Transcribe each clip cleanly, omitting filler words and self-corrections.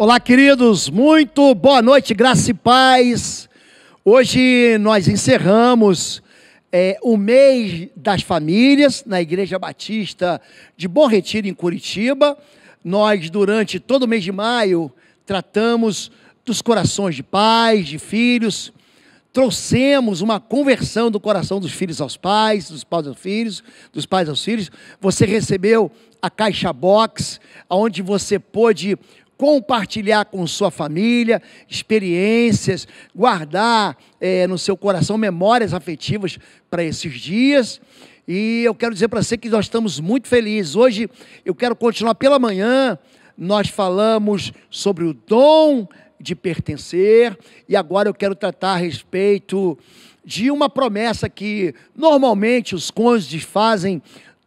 Olá, queridos, muito boa noite, graça e paz. Hoje nós encerramos o mês das famílias na Igreja Batista de Bom Retiro, em Curitiba. Nós, durante todo o mês de maio, tratamos dos corações de pais, de filhos. Trouxemos uma conversão do coração dos filhos aos pais, dos pais aos filhos, dos pais aos filhos. Você recebeu a caixa box, onde você pôde compartilhar com sua família experiências, guardar no seu coração memórias afetivas para esses dias. E eu quero dizer para você que nós estamos muito felizes. Hoje eu quero continuar pela manhã. Nós falamos sobre o dom de pertencer, e agora eu quero tratar a respeito de uma promessa que normalmente os cônjuges fazem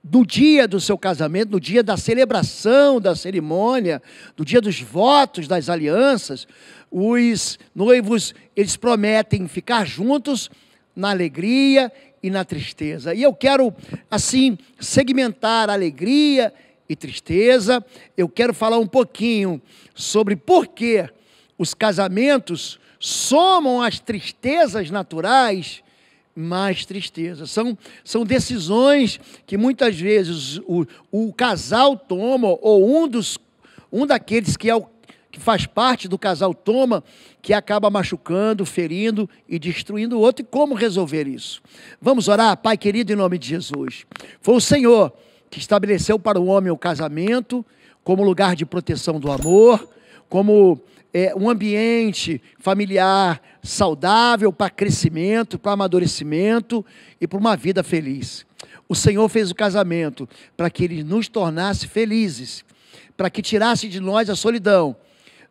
no dia do seu casamento, no dia da celebração da cerimônia, no dia dos votos, das alianças. Os noivos, eles prometem ficar juntos na alegria e na tristeza. E eu quero, assim, segmentar alegria e tristeza. Eu quero falar um pouquinho sobre por que os casamentos somam as tristezas naturais, mais tristezas. São decisões que muitas vezes o casal toma, ou um daqueles que faz parte do casal toma, que acaba machucando, ferindo e destruindo o outro. E como resolver isso? Vamos orar? Pai querido, em nome de Jesus. Foi o Senhor que estabeleceu para o homem o casamento como lugar de proteção do amor, como um ambiente familiar saudável para crescimento, para amadurecimento e para uma vida feliz. O Senhor fez o casamento para que Ele nos tornasse felizes, para que tirasse de nós a solidão,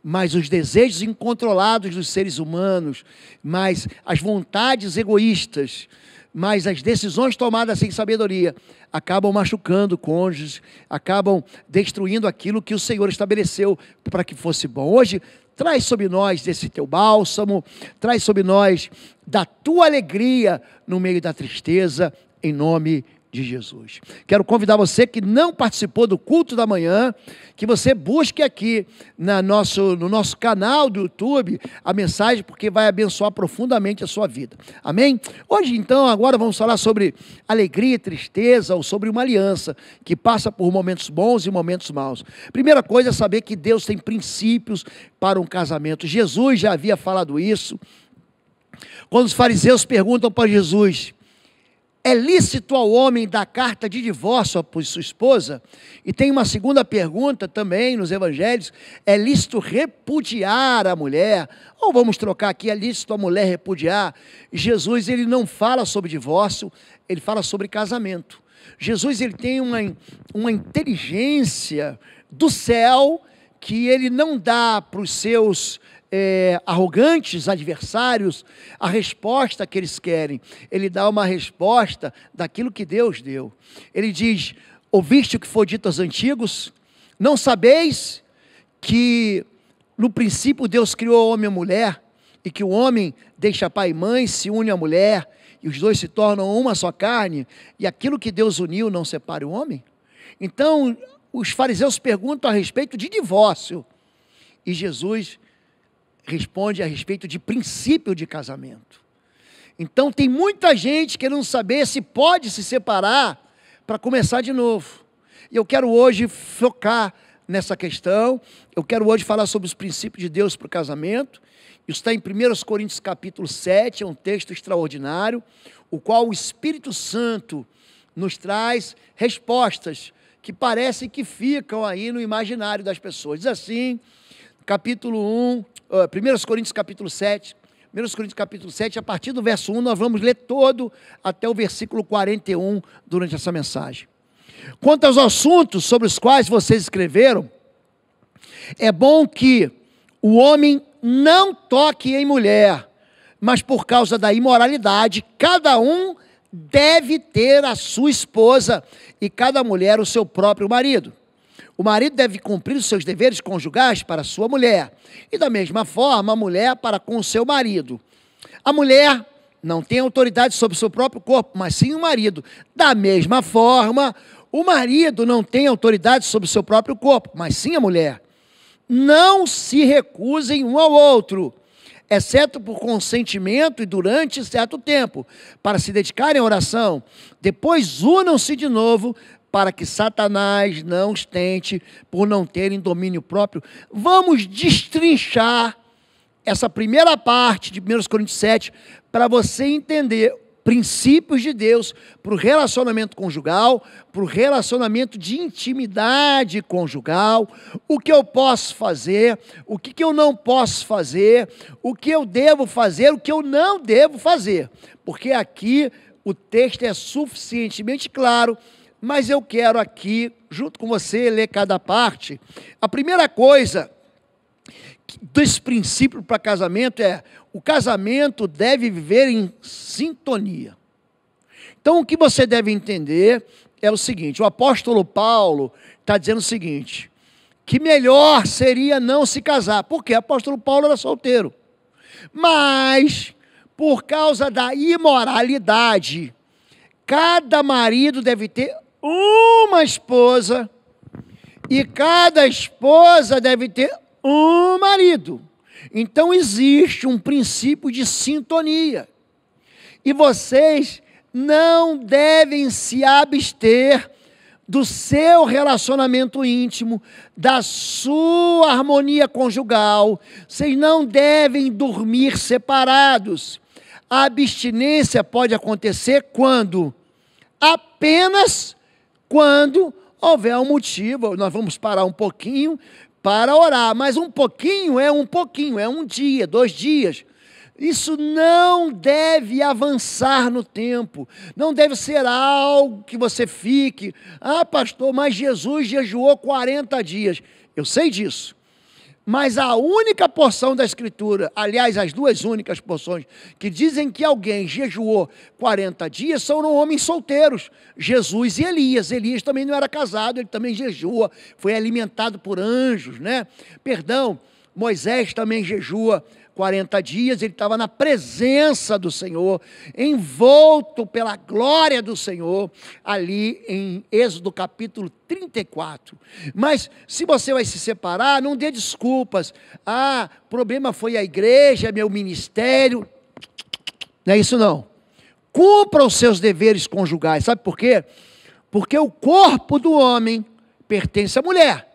mas os desejos incontrolados dos seres humanos, mas as vontades egoístas, mas as decisões tomadas sem sabedoria acabam machucando cônjuges, acabam destruindo aquilo que o Senhor estabeleceu para que fosse bom. Hoje, traz sobre nós desse teu bálsamo, traz sobre nós da tua alegria no meio da tristeza, em nome de Jesus. Quero convidar você que não participou do culto da manhã, que você busque aqui no nosso canal do YouTube a mensagem, porque vai abençoar profundamente a sua vida. Amém? Hoje, então, agora vamos falar sobre alegria e tristeza, ou sobre uma aliança que passa por momentos bons e momentos maus. Primeira coisa é saber que Deus tem princípios para um casamento. Jesus já havia falado isso. Quando os fariseus perguntam para Jesus: é lícito ao homem dar carta de divórcio à sua esposa? E tem uma segunda pergunta também nos evangelhos: é lícito repudiar a mulher? Ou vamos trocar aqui: é lícito a mulher repudiar? Jesus, ele não fala sobre divórcio, ele fala sobre casamento. Jesus, ele tem uma inteligência do céu que ele não dá para os seus arrogantes adversários a resposta que eles querem. Ele dá uma resposta daquilo que Deus deu. Ele diz: ouviste o que foi dito aos antigos? Não sabeis que no princípio Deus criou o homem e a mulher, e que o homem deixa pai e mãe, se une à mulher, e os dois se tornam uma só carne, e aquilo que Deus uniu não separe o homem? Então os fariseus perguntam a respeito de divórcio, e Jesus responde a respeito de princípio de casamento. Então tem muita gente querendo saber se pode se separar para começar de novo. E eu quero hoje focar nessa questão. Eu quero hoje falar sobre os princípios de Deus para o casamento. Isso está em 1 Coríntios capítulo 7, é um texto extraordinário, o qual o Espírito Santo nos traz respostas que parecem que ficam aí no imaginário das pessoas. Diz assim, capítulo 1, 1 Coríntios capítulo 7, 1 Coríntios capítulo 7, a partir do verso 1, nós vamos ler todo até o versículo 41 durante essa mensagem. Quanto aos assuntos sobre os quais vocês escreveram, é bom que o homem não toque em mulher, mas por causa da imoralidade, cada um deve ter a sua esposa e cada mulher o seu próprio marido. O marido deve cumprir os seus deveres conjugais para a sua mulher, e da mesma forma a mulher para com o seu marido. A mulher não tem autoridade sobre o seu próprio corpo, mas sim o marido. Da mesma forma, o marido não tem autoridade sobre o seu próprio corpo, mas sim a mulher. não se recusem um ao outro, exceto por consentimento e durante certo tempo, para se dedicarem à oração. Depois unam-se de novo, para que Satanás não os tente por não terem domínio próprio. Vamos destrinchar essa primeira parte de 1 Coríntios 7, para você entender princípios de Deus para o relacionamento conjugal, para o relacionamento de intimidade conjugal, o que eu posso fazer, o que eu não posso fazer, o que eu devo fazer, o que eu não devo fazer. Porque aqui o texto é suficientemente claro, mas eu quero aqui, junto com você, ler cada parte. A primeira coisa desse princípio para casamento é: o casamento deve viver em sintonia. Então, o que você deve entender é o seguinte: o apóstolo Paulo está dizendo o seguinte, que melhor seria não se casar. Por quê? O apóstolo Paulo era solteiro. Mas, por causa da imoralidade, cada marido deve ter uma esposa e cada esposa deve ter um marido. Então existe um princípio de sintonia. E vocês não devem se abster do seu relacionamento íntimo, da sua harmonia conjugal. Vocês não devem dormir separados. A abstinência pode acontecer quando? Apenas quando houver um motivo. Nós vamos parar um pouquinho para orar, mas um pouquinho, é um dia, 2 dias. Isso não deve avançar no tempo, não deve ser algo que você fique, pastor, mas Jesus jejuou 40 dias, eu sei disso, mas a única porção da Escritura, aliás, as 2 únicas porções, que dizem que alguém jejuou 40 dias, são homens solteiros, Jesus e Elias. Elias também não era casado, ele também jejua, foi alimentado por anjos, né? Moisés também jejua 40 dias, ele estava na presença do Senhor, envolto pela glória do Senhor, ali em Êxodo capítulo 34. Mas se você vai se separar, não dê desculpas. Problema foi a igreja, meu ministério. Não é isso não. Cumpra os seus deveres conjugais. Sabe por quê? Porque o corpo do homem pertence à mulher.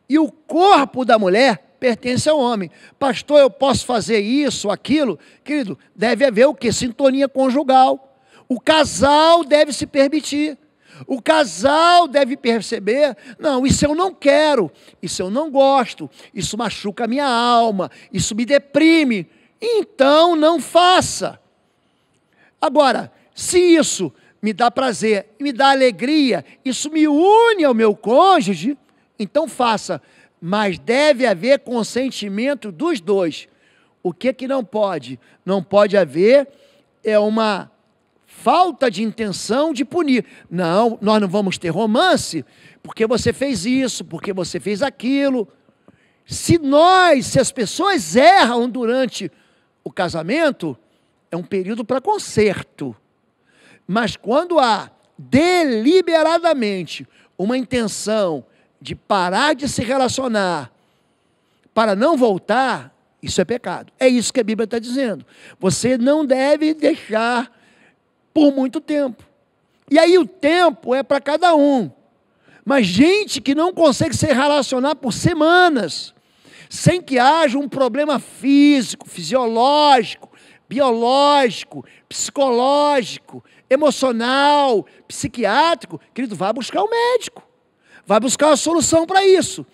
E o corpo da mulher pertence ao homem. Pastor, eu posso fazer isso, aquilo? Querido, deve haver o quê? Sintonia conjugal. O casal deve se permitir. O casal deve perceber: não, isso eu não quero, isso eu não gosto, isso machuca a minha alma, isso me deprime. Então não faça. Agora, se isso me dá prazer, me dá alegria, isso me une ao meu cônjuge, então faça. Mas deve haver consentimento dos 2. O que não pode? Não pode haver uma falta de intenção de punir. Não, nós não vamos ter romance, porque você fez isso, porque você fez aquilo. Se as pessoas erram durante o casamento, é um período para conserto. Mas quando há deliberadamente uma intenção de parar de se relacionar para não voltar, isso é pecado. É isso que a Bíblia está dizendo. Você não deve deixar por muito tempo. E aí o tempo é para cada um. Mas gente que não consegue se relacionar por semanas, sem que haja um problema físico, fisiológico, biológico, psicológico, emocional, psiquiátrico, querido, vá buscar o médico. Vai buscar uma solução para isso.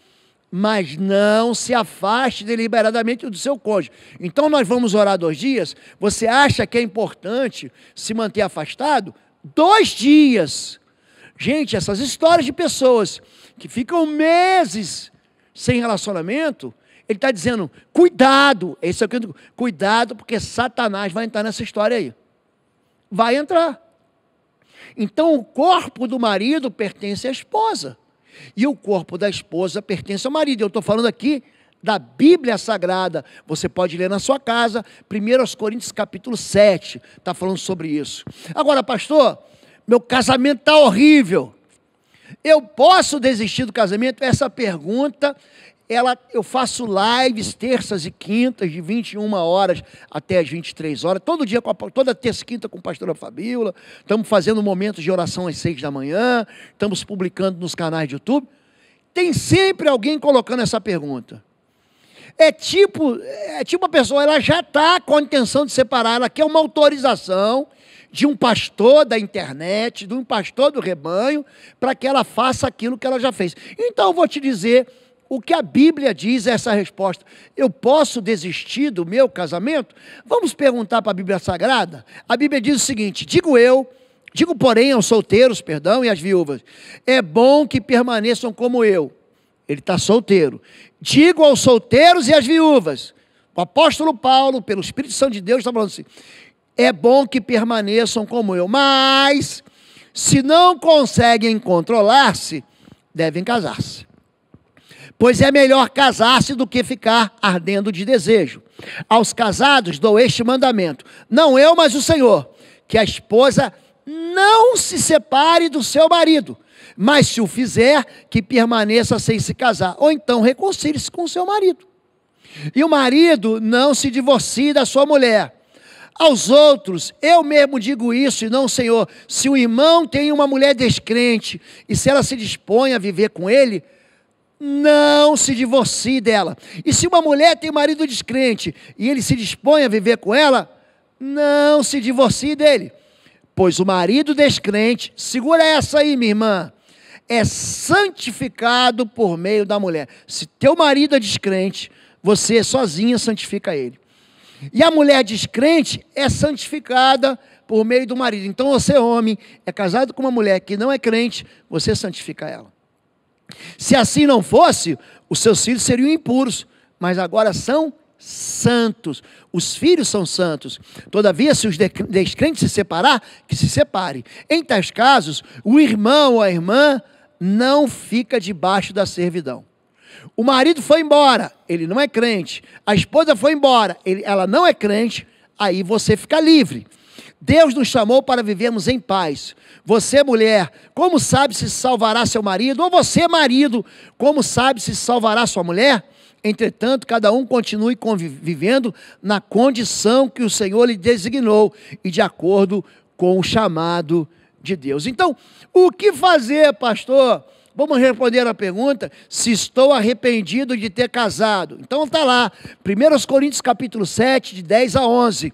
Mas não se afaste deliberadamente do seu cônjuge. Então nós vamos orar 2 dias. Você acha que é importante se manter afastado? 2 dias. Gente, essas histórias de pessoas que ficam meses sem relacionamento, ele está dizendo: cuidado. Esse é o que eu digo, cuidado, porque Satanás vai entrar nessa história aí. Vai entrar. Então o corpo do marido pertence à esposa. E o corpo da esposa pertence ao marido. Eu estou falando aqui da Bíblia Sagrada. Você pode ler na sua casa, 1 Coríntios capítulo 7, está falando sobre isso. Agora, pastor, meu casamento está horrível. Eu posso desistir do casamento? Essa pergunta eu faço lives terças e quintas, de 21 horas até as 23 horas, todo dia, toda terça e quinta com a pastora Fabíola, estamos fazendo momentos de oração às 6 da manhã, estamos publicando nos canais de YouTube. Tem sempre alguém colocando essa pergunta. É tipo a pessoa, ela já está com a intenção de separar, ela quer uma autorização de um pastor da internet, de um pastor do rebanho, para que ela faça aquilo que ela já fez. Então eu vou te dizer o que a Bíblia diz a essa resposta. Eu posso desistir do meu casamento? Vamos perguntar para a Bíblia Sagrada? A Bíblia diz o seguinte: digo porém aos solteiros, e às viúvas, é bom que permaneçam como eu. Ele está solteiro. Digo aos solteiros e às viúvas. O apóstolo Paulo, pelo Espírito Santo de Deus, está falando assim: é bom que permaneçam como eu, mas se não conseguem controlar-se, devem casar-se. Pois é melhor casar-se do que ficar ardendo de desejo. Aos casados dou este mandamento, não eu, mas o Senhor, que a esposa não se separe do seu marido, mas se o fizer, que permaneça sem se casar, ou então reconcilie-se com o seu marido. E o marido não se divorcie da sua mulher. Aos outros, eu mesmo digo isso, e não o Senhor. Se o irmão tem uma mulher descrente, e se ela se dispõe a viver com ele, não se divorcie dela. E se uma mulher tem um marido descrente, e ele se dispõe a viver com ela, não se divorcie dele. Pois o marido descrente, segura essa aí, minha irmã, é santificado por meio da mulher. Se teu marido é descrente, você sozinha santifica ele. E a mulher descrente é santificada por meio do marido. Então você, homem, é casado com uma mulher que não é crente, você santifica ela. Se assim não fosse, os seus filhos seriam impuros, mas agora são santos. Os filhos são santos. Todavia, se os descrentes se separar, que se separe. Em tais casos, o irmão ou a irmã não fica debaixo da servidão. O marido foi embora, ele não é crente. A esposa foi embora, ela não é crente, aí você fica livre. Deus nos chamou para vivermos em paz. Você, mulher, como sabe se salvará seu marido? Ou você, marido, como sabe se salvará sua mulher? Entretanto, cada um continue vivendo na condição que o Senhor lhe designou e de acordo com o chamado de Deus. Então, o que fazer, pastor? Vamos responder a pergunta, se estou arrependido de ter casado. Então está lá, 1 Coríntios capítulo 7, de 10 a 11.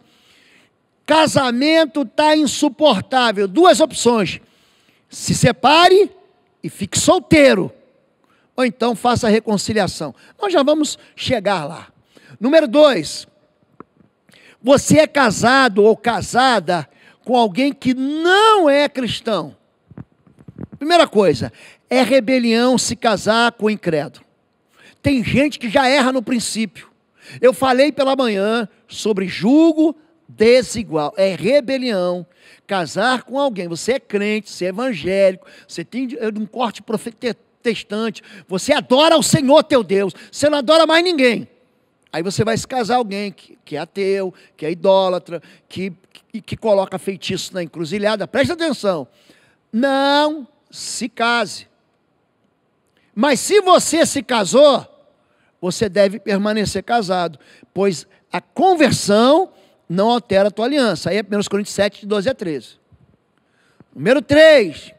Casamento está insuportável. Duas opções: se separe e fique solteiro, ou então faça a reconciliação. Nós já vamos chegar lá. Número 2, você é casado ou casada com alguém que não é cristão. Primeira coisa, é rebelião se casar com o incrédulo. Tem gente que já erra no princípio. Eu falei pela manhã sobre julgo desigual. É rebelião casar com alguém. Você é crente, você é evangélico, você tem um corte protestante, você adora o Senhor teu Deus, você não adora mais ninguém. Aí você vai se casar com alguém que é ateu, que é idólatra, que coloca feitiço na encruzilhada. Presta atenção. Não se case. Mas se você se casou, você deve permanecer casado, pois a conversão não altera a tua aliança. Aí é 1 Coríntios 7, de 12 a 13. Número 3,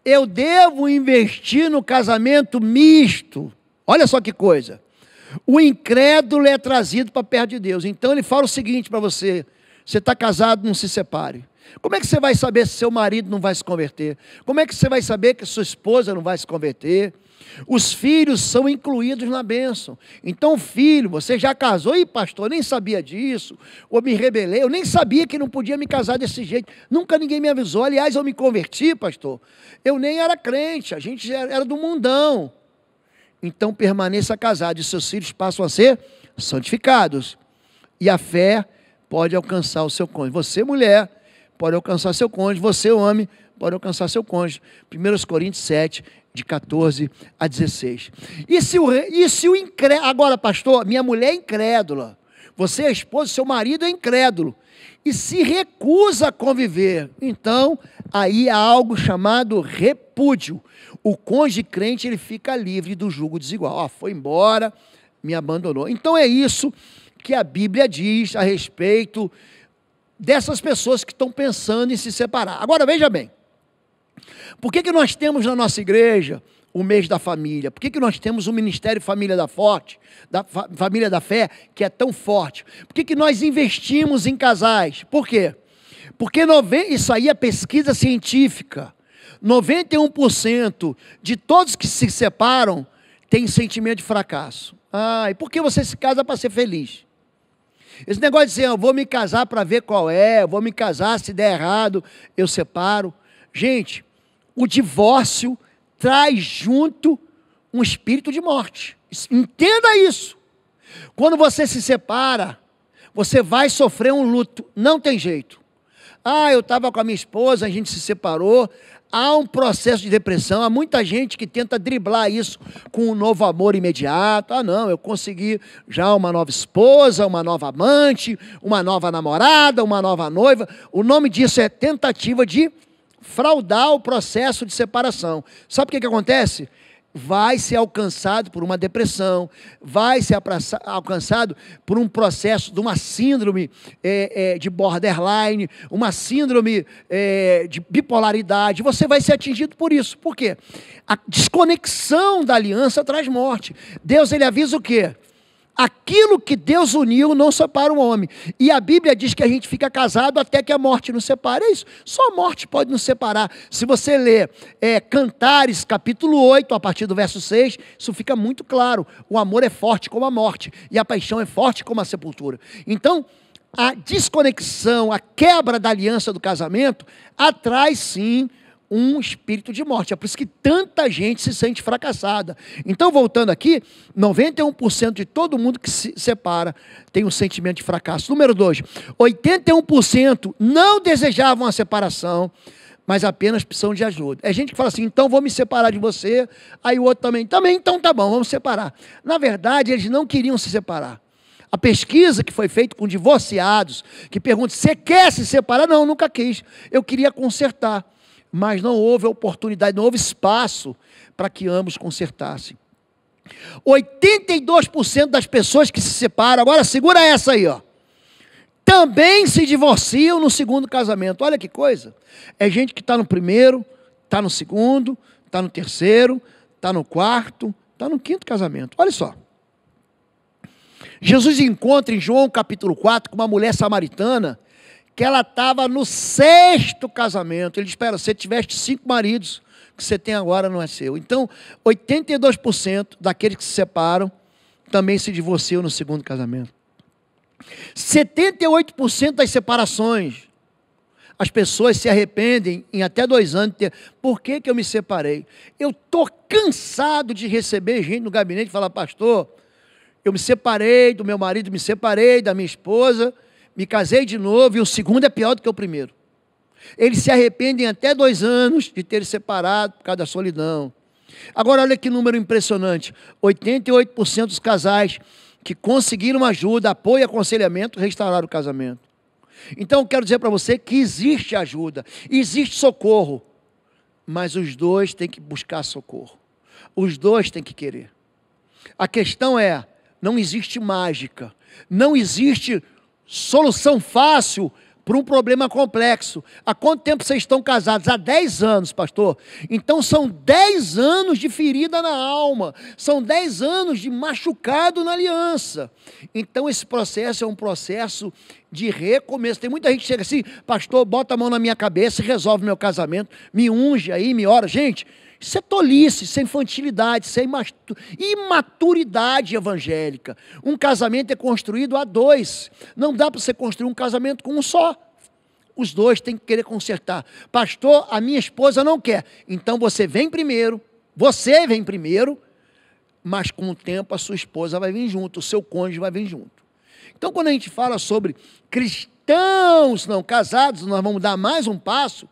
eu devo investir no casamento misto. Olha só que coisa. O incrédulo é trazido para perto de Deus. Então ele fala o seguinte para você: você está casado, não se separe. Como é que você vai saber se seu marido não vai se converter? Como é que você vai saber que sua esposa não vai se converter? Os filhos são incluídos na bênção. Então, filho, você já casou? Ih, pastor, eu nem sabia disso. Ou me rebelei, eu nem sabia que não podia me casar desse jeito. Nunca ninguém me avisou. Aliás, eu me converti, pastor. Eu nem era crente, a gente era do mundão. Então, permaneça casado e seus filhos passam a ser santificados. E a fé pode alcançar o seu cônjuge. Você, mulher, pode alcançar seu cônjuge. Você, homem, pode alcançar seu cônjuge. 1 Coríntios 7, de 14 a 16. E se o incrédulo... Agora, pastor, minha mulher é incrédula. Você é esposa, seu marido é incrédulo e se recusa a conviver. Então, aí há algo chamado repúdio. O cônjuge crente, ele fica livre do jugo desigual. Foi embora, me abandonou. Então é isso que a Bíblia diz a respeito dessas pessoas que estão pensando em se separar. Agora, veja bem, por que nós temos na nossa igreja o mês da família? Por que nós temos o Ministério Família da Família da Fé, que é tão forte? Por que nós investimos em casais? Por quê? Porque isso aí é pesquisa científica. 91% de todos que se separam têm sentimento de fracasso. E por que você se casa para ser feliz? Esse negócio de dizer, eu vou me casar para ver qual é, eu vou me casar, se der errado, eu separo. Gente, o divórcio traz junto um espírito de morte. Entenda isso. Quando você se separa, você vai sofrer um luto. Não tem jeito. Eu estava com a minha esposa, a gente se separou. Há um processo de depressão. Há muita gente que tenta driblar isso com um novo amor imediato. Não, eu consegui já uma nova esposa, uma nova amante, uma nova namorada, uma nova noiva. O nome disso é tentativa de fraudar o processo de separação. Sabe o que acontece? Vai ser alcançado por uma depressão, vai ser alcançado por um processo de uma síndrome de borderline, uma síndrome de bipolaridade. Você vai ser atingido por isso. Por quê? A desconexão da aliança traz morte. Deus, ele avisa o quê? Aquilo que Deus uniu não separa o homem. E a Bíblia diz que a gente fica casado até que a morte nos separe. É isso. Só a morte pode nos separar. Se você ler Cantares, capítulo 8, a partir do verso 6, isso fica muito claro. O amor é forte como a morte. E a paixão é forte como a sepultura. Então, a desconexão, a quebra da aliança do casamento, atrai sim um espírito de morte. É por isso que tanta gente se sente fracassada. Então, voltando aqui, 91% de todo mundo que se separa tem um sentimento de fracasso. Número 2, 81% não desejavam a separação, mas apenas precisam de ajuda. É gente que fala assim, então vou me separar de você, aí o outro também, então tá bom, vamos separar. Na verdade, eles não queriam se separar. A pesquisa que foi feita com divorciados, que pergunta, você quer se separar? Não, nunca quis. Eu queria consertar. Mas não houve oportunidade, não houve espaço para que ambos consertassem. 82% das pessoas que se separam, agora segura essa aí, também se divorciam no segundo casamento. Olha que coisa. É gente que está no primeiro, está no segundo, está no terceiro, está no quarto, está no quinto casamento. Olha só. Jesus encontra em João capítulo 4 com uma mulher samaritana que ela estava no 6º casamento. Ele diz, espera, você tiveste 5 maridos, o que você tem agora não é seu. Então, 82% daqueles que se separam também se divorciam no segundo casamento. 78% das separações, as pessoas se arrependem em até 2 anos. Por que eu me separei? Eu estou cansado de receber gente no gabinete e falar, pastor, eu me separei do meu marido, me separei da minha esposa, me casei de novo, e o segundo é pior do que o primeiro. Eles se arrependem até 2 anos de terem separado por causa da solidão. Agora olha que número impressionante, 88% dos casais que conseguiram ajuda, apoio e aconselhamento, restauraram o casamento. Então eu quero dizer para você que existe ajuda, existe socorro, mas os dois têm que buscar socorro. Os dois têm que querer. A questão é, não existe mágica, não existe solução fácil para um problema complexo. Há quanto tempo vocês estão casados? Há 10 anos, pastor. Então são 10 anos de ferida na alma, são 10 anos de machucado na aliança. Então esse processo é um processo de recomeço. Tem muita gente que chega assim, pastor, bota a mão na minha cabeça e resolve meu casamento, me unge aí, me ora. Gente, isso é tolice, isso é infantilidade, isso é imaturidade evangélica. Um casamento é construído a 2. Não dá para você construir um casamento com um só. Os dois têm que querer consertar. Pastor, a minha esposa não quer. Então você vem primeiro, mas com o tempo a sua esposa vai vir junto, o seu cônjuge vai vir junto. Então quando a gente fala sobre cristãos não casados, nós vamos dar mais um passo.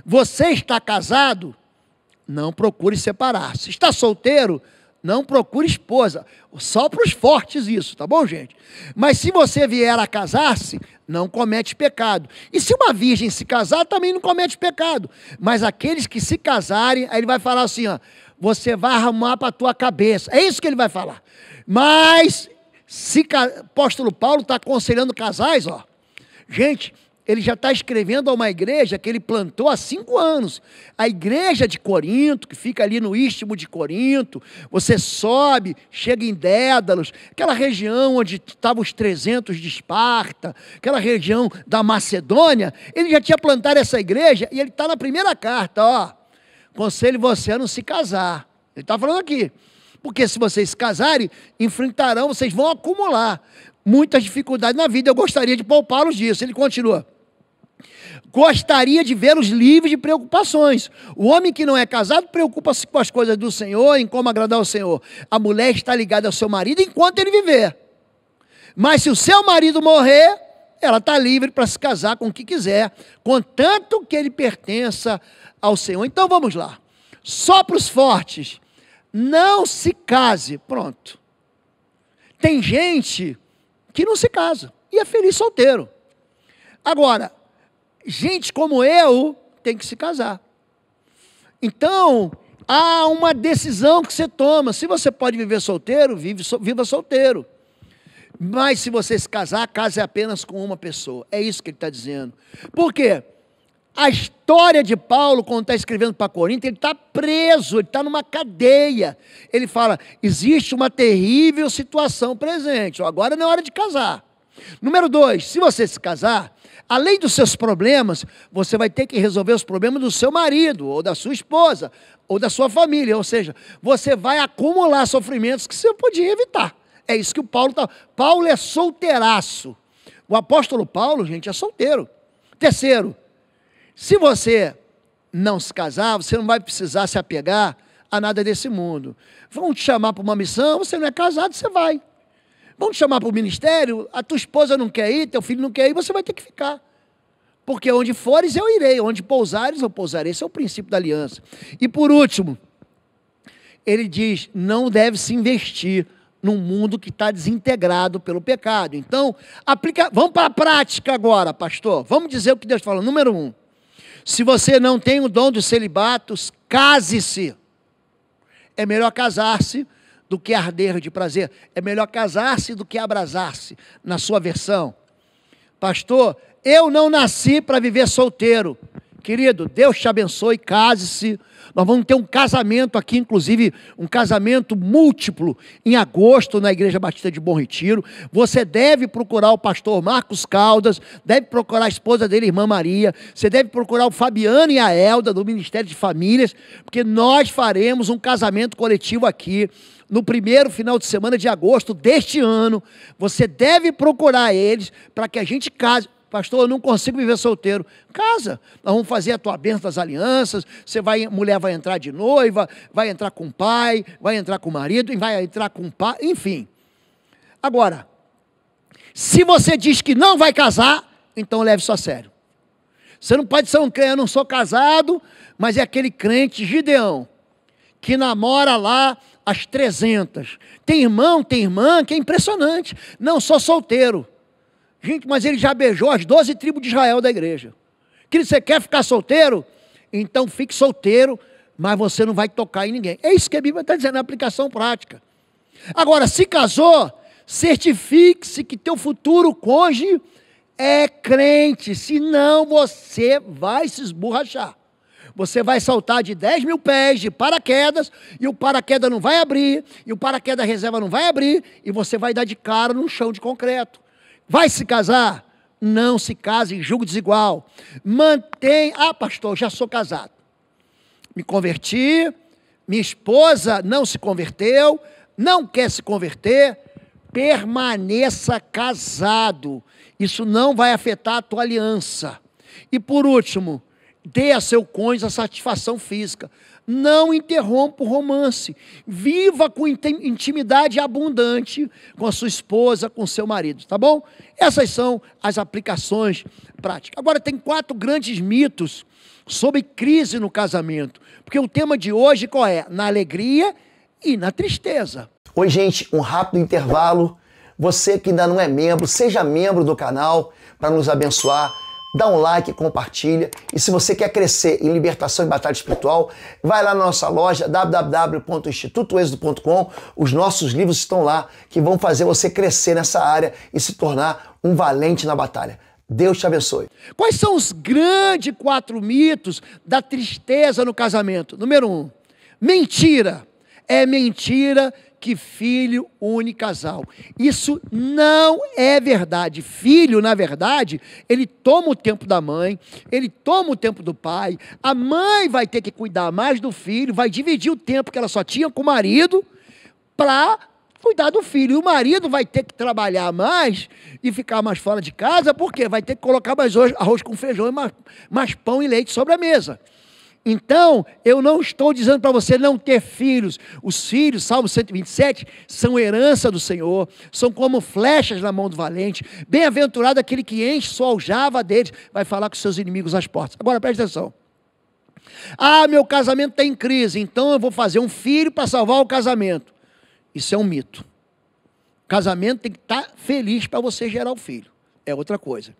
Você está casado? Não procure separar. Se está solteiro, não procure esposa. Só para os fortes isso, tá bom, gente? Mas se você vier a casar-se, não comete pecado. E se uma virgem se casar, também não comete pecado. Mas aqueles que se casarem, aí ele vai falar assim, ó, você vai arrumar para a tua cabeça. É isso que ele vai falar. Mas, apóstolo Paulo está aconselhando casais, ó. Gente, ele já está escrevendo a uma igreja que ele plantou há 5 anos. A igreja de Corinto, que fica ali no istmo de Corinto, você sobe, chega em Dédalos, aquela região onde estavam os 300 de Esparta, aquela região da Macedônia, ele já tinha plantado essa igreja e ele está na primeira carta, ó, aconselho você a não se casar. Ele está falando aqui, porque se vocês se casarem, enfrentarão, vocês vão acumular muitas dificuldades na vida, eu gostaria de poupá-los disso. Ele continua. Gostaria de vê-los livres de preocupações. O homem que não é casado preocupa-se com as coisas do Senhor, em como agradar ao Senhor. A mulher está ligada ao seu marido enquanto ele viver. Mas se o seu marido morrer, ela está livre para se casar com o que quiser, contanto que ele pertença ao Senhor. Então vamos lá. Só para os fortes, não se case. Pronto. Tem gente que não se casa e é feliz solteiro. Agora, gente como eu tem que se casar. Então, há uma decisão que você toma. Se você pode viver solteiro, viva solteiro. Mas se você se casar, case apenas com uma pessoa. É isso que ele está dizendo. Por quê? A história de Paulo, quando está escrevendo para Corinto, ele está preso, ele está numa cadeia. Ele fala, existe uma terrível situação presente. Agora não é hora de casar. Número 2, se você se casar, além dos seus problemas, você vai ter que resolver os problemas do seu marido, ou da sua esposa, ou da sua família. Ou seja, você vai acumular sofrimentos que você podia evitar. É isso que o Paulo está... Paulo é solteiraço. O apóstolo Paulo, gente, é solteiro. Terceiro, se você não se casar, você não vai precisar se apegar a nada desse mundo. Vão te chamar para uma missão, você não é casado, você vai. Vão te chamar para o ministério, a tua esposa não quer ir, teu filho não quer ir, você vai ter que ficar. Porque onde fores eu irei, onde pousares eu pousarei. Esse é o princípio da aliança. E por último, ele diz, não deve se investir num mundo que está desintegrado pelo pecado. Então, vamos para a prática agora, pastor. Vamos dizer o que Deus fala. Número 1, se você não tem o dom dos celibatos, case-se. É melhor casar-se do que arder de prazer. É melhor casar-se do que abrasar-se, na sua versão. Pastor, eu não nasci para viver solteiro. Querido, Deus te abençoe, case-se. Nós vamos ter um casamento aqui, inclusive um casamento múltiplo, em agosto, na Igreja Batista de Bom Retiro. Você deve procurar o pastor Marcos Caldas, deve procurar a esposa dele, irmã Maria. Você deve procurar o Fabiano e a Elda, do Ministério de Famílias, porque nós faremos um casamento coletivo aqui, no primeiro final de semana de agosto deste ano. Você deve procurar eles, para que a gente case. Pastor, eu não consigo viver solteiro. Casa, nós vamos fazer a tua bênção das alianças, mulher vai entrar de noiva, vai entrar com o pai, vai entrar com o marido, e vai entrar com o pai, enfim. Agora, se você diz que não vai casar, então leve isso a sério. Você não pode ser um crente, eu não sou casado, mas é aquele crente Gideão, que namora lá as 300. Tem irmão, tem irmã, que é impressionante. Não, sou solteiro. Gente, mas ele já beijou as 12 tribos de Israel da igreja. Querido, você quer ficar solteiro? Então fique solteiro, mas você não vai tocar em ninguém. É isso que a Bíblia está dizendo, na aplicação prática. Agora, se casou, certifique-se que teu futuro cônjuge é crente, senão você vai se esborrachar. Você vai saltar de 10 mil pés de paraquedas, e o paraquedas não vai abrir, e o paraquedas reserva não vai abrir, e você vai dar de cara num chão de concreto. Vai se casar? Não se case em julgo desigual. Pastor, já sou casado. Me converti, minha esposa não se converteu, não quer se converter, permaneça casado. Isso não vai afetar a tua aliança. E por último, dê a seu cônjuge a satisfação física. Não interrompa o romance. Viva com intimidade abundante com a sua esposa, com o seu marido, tá bom? Essas são as aplicações práticas. Agora, tem 4 grandes mitos sobre crise no casamento. Porque o tema de hoje qual é? Na alegria e na tristeza. Oi, gente, um rápido intervalo. Você que ainda não é membro, seja membro do canal para nos abençoar. Dá um like, compartilha. E se você quer crescer em libertação e batalha espiritual, vai lá na nossa loja www.institutoexodo.com. Os nossos livros estão lá que vão fazer você crescer nessa área e se tornar um valente na batalha. Deus te abençoe. Quais são os grandes 4 mitos da tristeza no casamento? Número 1, mentira. É mentira que filho une casal. Isso não é verdade. Filho, na verdade, ele toma o tempo da mãe, ele toma o tempo do pai. A mãe vai ter que cuidar mais do filho, vai dividir o tempo que ela só tinha com o marido para cuidar do filho. E o marido vai ter que trabalhar mais e ficar mais fora de casa, porque vai ter que colocar mais arroz com feijão e mais pão e leite sobre a mesa. Então, eu não estou dizendo para você não ter filhos. Os filhos, Salmo 127, são herança do Senhor, são como flechas na mão do valente. Bem-aventurado aquele que enche sua aljava deles, vai falar com seus inimigos às portas. Agora, preste atenção. Ah, meu casamento está em crise, então eu vou fazer um filho para salvar o casamento. Isso é um mito. O casamento tem que estar feliz para você gerar o filho. É outra coisa.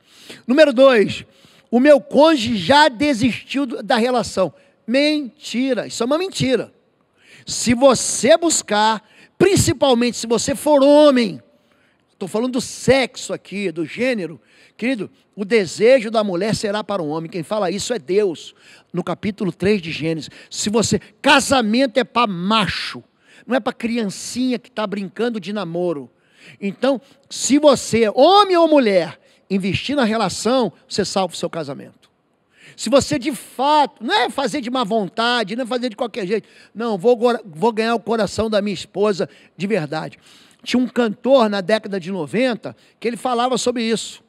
Número 2. O meu cônjuge já desistiu da relação. Mentira, isso é uma mentira. Se você buscar, principalmente se você for homem, estou falando do sexo aqui, do gênero, querido, o desejo da mulher será para o homem. Quem fala isso é Deus, no capítulo 3 de Gênesis. Casamento é para macho, não é para criancinha que está brincando de namoro. Então, se você, homem ou mulher, investir na relação, você salva o seu casamento. Se você de fato, não é fazer de má vontade, não é fazer de qualquer jeito, não, vou ganhar o coração da minha esposa de verdade. Tinha um cantor na década de 90 que ele falava sobre isso.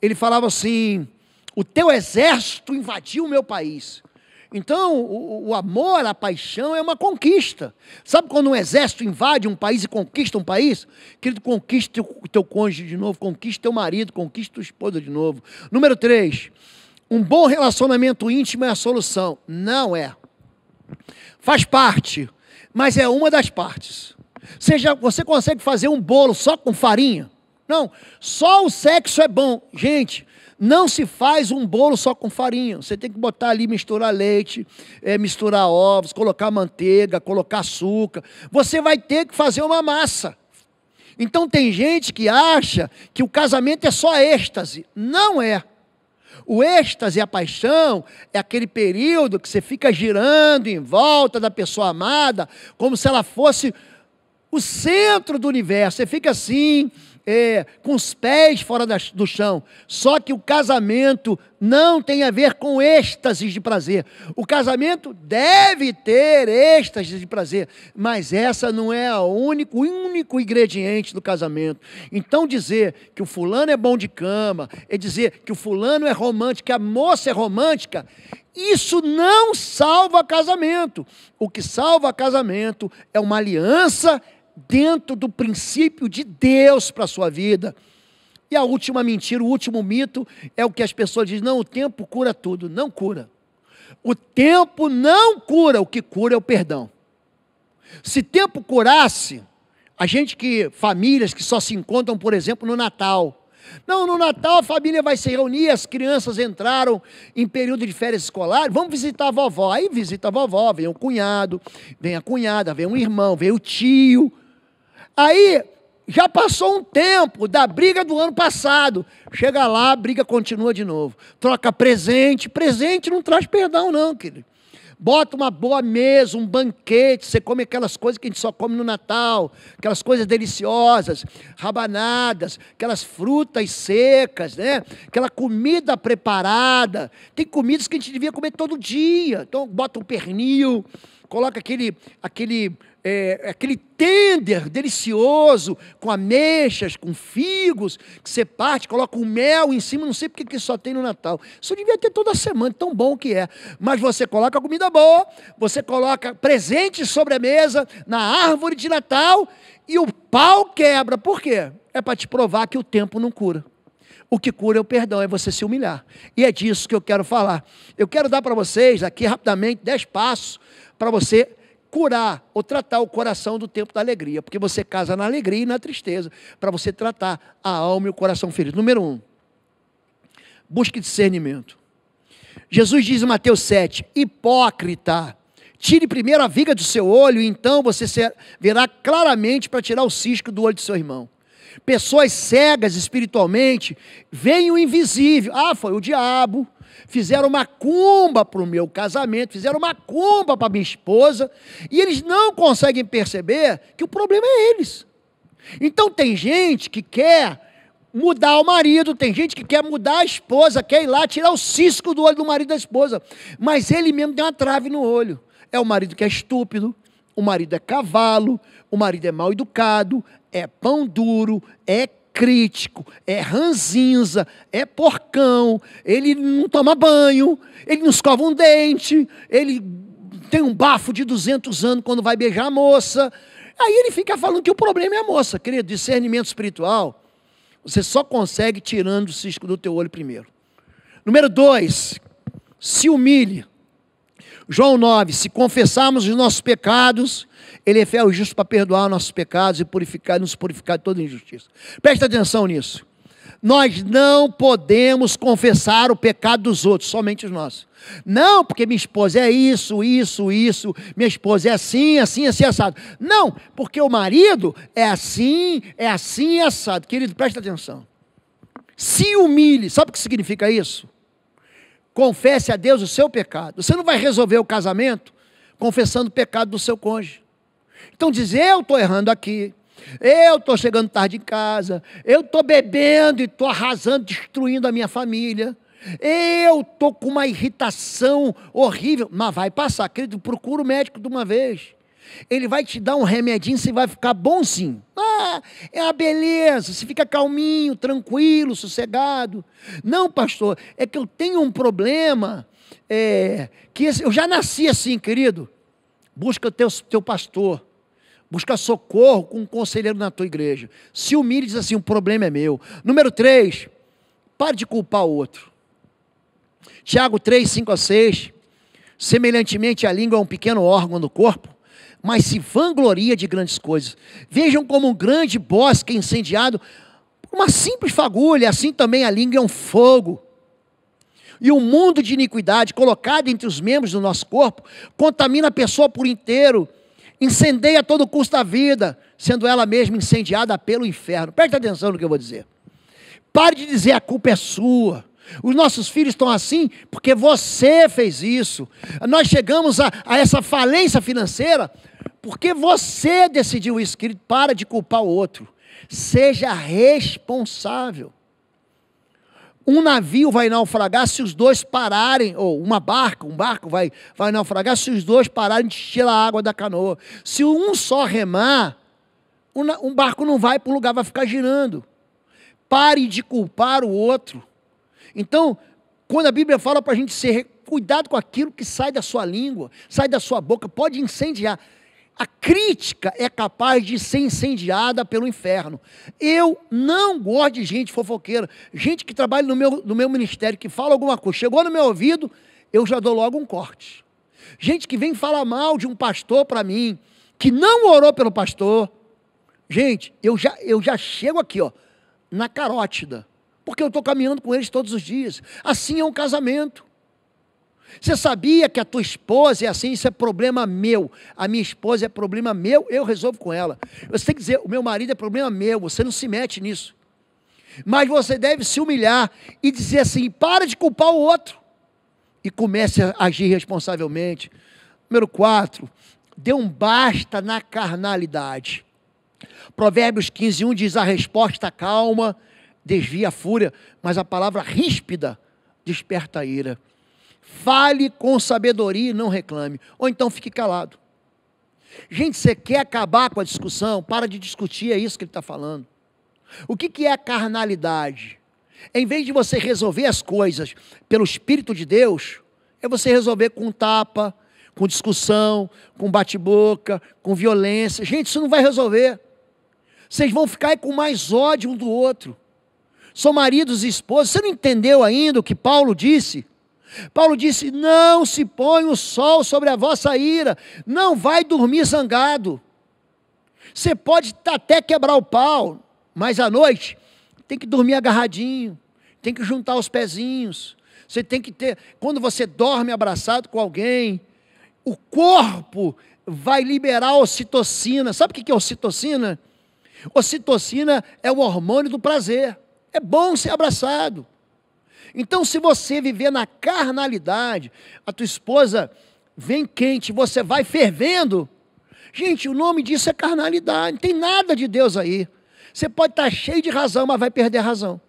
Ele falava assim: o teu exército invadiu o meu país. Então, o amor, a paixão é uma conquista. Sabe quando um exército invade um país e conquista um país? Querido, conquiste o teu cônjuge de novo, conquiste teu marido, conquiste tua esposa de novo. Número 3, um bom relacionamento íntimo é a solução. Não é. Faz parte, mas é uma das partes. Você consegue fazer um bolo só com farinha? Não, só o sexo é bom. Gente, não se faz um bolo só com farinha. Você tem que botar ali, misturar leite, misturar ovos, colocar manteiga, colocar açúcar. Você vai ter que fazer uma massa. Então tem gente que acha que o casamento é só êxtase. Não é. O êxtase, a paixão, é aquele período que você fica girando em volta da pessoa amada, como se ela fosse o centro do universo. Você fica assim, com os pés fora do chão. Só que o casamento não tem a ver com êxtase de prazer. O casamento deve ter êxtase de prazer, mas essa não é o único ingrediente do casamento. Então dizer que o fulano é bom de cama, dizer que o fulano é romântico, que a moça é romântica, isso não salva casamento. O que salva casamento é uma aliança dentro do princípio de Deus para a sua vida. E a última mentira, o último mito, é o que as pessoas dizem: não, o tempo cura tudo. Não cura. O tempo não cura, o que cura é o perdão. Se tempo curasse, famílias que só se encontram, por exemplo, no Natal. Não, no Natal a família vai se reunir, as crianças entraram em período de férias escolares, vamos visitar a vovó. Aí visita a vovó, vem o cunhado, vem a cunhada, vem um irmão, vem o tio. Aí, já passou um tempo da briga do ano passado. Chega lá, a briga continua de novo. Troca presente. Presente não traz perdão não, querido. Bota uma boa mesa, um banquete. Você come aquelas coisas que a gente só come no Natal. Aquelas coisas deliciosas, rabanadas, aquelas frutas secas, né? Aquela comida preparada. Tem comidas que a gente devia comer todo dia. Então, bota um pernil, coloca aquele tender delicioso, com ameixas, com figos, que você parte, coloca um mel em cima, não sei porque que só tem no Natal. Isso devia ter toda semana, tão bom que é. Mas você coloca comida boa, você coloca presentes sobre a mesa, na árvore de Natal, e o pau quebra. Por quê? É para te provar que o tempo não cura. O que cura é o perdão, é você se humilhar. E é disso que eu quero falar. Eu quero dar para vocês aqui rapidamente 10 passos para você curar ou tratar o coração do tempo da alegria, porque você casa na alegria e na tristeza, para você tratar a alma e o coração ferido. Número 1, busque discernimento. Jesus diz em Mateus 7, hipócrita, tire primeiro a viga do seu olho, e então você verá claramente para tirar o cisco do olho do seu irmão. Pessoas cegas espiritualmente veem o invisível. Ah, foi o diabo. Fizeram macumba para o meu casamento, fizeram macumba para minha esposa, e eles não conseguem perceber que o problema é eles. Então tem gente que quer mudar o marido, tem gente que quer mudar a esposa, quer ir lá tirar o cisco do olho do marido da esposa, mas ele mesmo tem uma trave no olho. É o marido que é estúpido, o marido é cavalo, o marido é mal educado, é pão duro, é crítico, é ranzinza, é porcão, ele não toma banho, ele não escova um dente, ele tem um bafo de 200 anos quando vai beijar a moça. Aí ele fica falando que o problema é a moça. Querido, discernimento espiritual, você só consegue tirando o cisco do teu olho primeiro. Número 2, se humilhe. João 9, se confessarmos os nossos pecados, Ele é fiel e justo para perdoar nossos pecados e nos purificar de toda injustiça. Presta atenção nisso. Nós não podemos confessar o pecado dos outros, somente os nossos. Não, porque minha esposa é isso, minha esposa é assim, assado. Não, porque o marido é assim, assado. Querido, presta atenção. Se humilhe, sabe o que significa isso? Confesse a Deus o seu pecado. Você não vai resolver o casamento confessando o pecado do seu cônjuge. Então diz, eu estou errando aqui, eu estou chegando tarde em casa, eu estou bebendo e estou arrasando, destruindo a minha família, eu estou com uma irritação horrível, mas vai passar, querido, procura o médico de uma vez. Ele vai te dar um remedinho, você vai ficar bonzinho. Ah, é uma beleza, você fica calminho, tranquilo, sossegado. Não, pastor, é que eu tenho um problema, eu já nasci assim, querido. Busca o teu pastor, busca socorro com um conselheiro na tua igreja. Se humilhe e diz assim, o problema é meu. Número 3, pare de culpar o outro. Tiago 3, 5-6, semelhantemente a língua é um pequeno órgão do corpo, mas se vangloria de grandes coisas. Vejam como um grande bosque incendiado por uma simples fagulha, assim também a língua é um fogo. E o mundo de iniquidade colocado entre os membros do nosso corpo contamina a pessoa por inteiro, incendeia a todo custo a vida, sendo ela mesma incendiada pelo inferno. Preste atenção no que eu vou dizer. Pare de dizer a culpa é sua. Os nossos filhos estão assim porque você fez isso. Nós chegamos a essa falência financeira porque você decidiu isso, querido. Para de culpar o outro. Seja responsável. Um navio vai naufragar se os dois pararem, ou um barco vai naufragar se os dois pararem de tirar a água da canoa. Se um só remar, um barco não vai para um lugar, vai ficar girando. Pare de culpar o outro. Então, quando a Bíblia fala para a gente ser cuidado com aquilo que sai da sua língua, sai da sua boca, pode incendiar. A crítica é capaz de ser incendiada pelo inferno. Eu não gosto de gente fofoqueira, gente que trabalha no meu ministério, que fala alguma coisa, chegou no meu ouvido, eu já dou logo um corte. Gente que vem falar mal de um pastor para mim, que não orou pelo pastor. Gente, eu já chego aqui, na carótida, porque eu estou caminhando com eles todos os dias. Assim é um casamento. Você sabia que a tua esposa é assim? Isso é problema meu. A minha esposa é problema meu, eu resolvo com ela. Você tem que dizer, o meu marido é problema meu, você não se mete nisso. Mas você deve se humilhar e dizer assim, para de culpar o outro. E comece a agir responsavelmente. Número 4, dê um basta na carnalidade. Provérbios 15:1 diz, a resposta calma desvia a fúria, mas a palavra ríspida desperta a ira. Fale com sabedoria e não reclame, ou então fique calado. Gente, você quer acabar com a discussão? Para de discutir, é isso que ele está falando. O que é a carnalidade? Em vez de você resolver as coisas pelo Espírito de Deus, é você resolver com tapa, com discussão, com bate-boca, com violência. Gente, isso não vai resolver. Vocês vão ficar com mais ódio um do outro. São maridos e esposas. Você não entendeu ainda o que Paulo disse? Paulo disse: não se põe o sol sobre a vossa ira, não vai dormir zangado. Você pode até quebrar o pau, mas à noite tem que dormir agarradinho, tem que juntar os pezinhos. Você tem que ter, quando você dorme abraçado com alguém, o corpo vai liberar ocitocina. Sabe o que é ocitocina? Ocitocina é o hormônio do prazer. É bom ser abraçado. Então, se você viver na carnalidade, a tua esposa vem quente, você vai fervendo. Gente, o nome disso é carnalidade. Não tem nada de Deus aí. Você pode estar cheio de razão, mas vai perder a razão.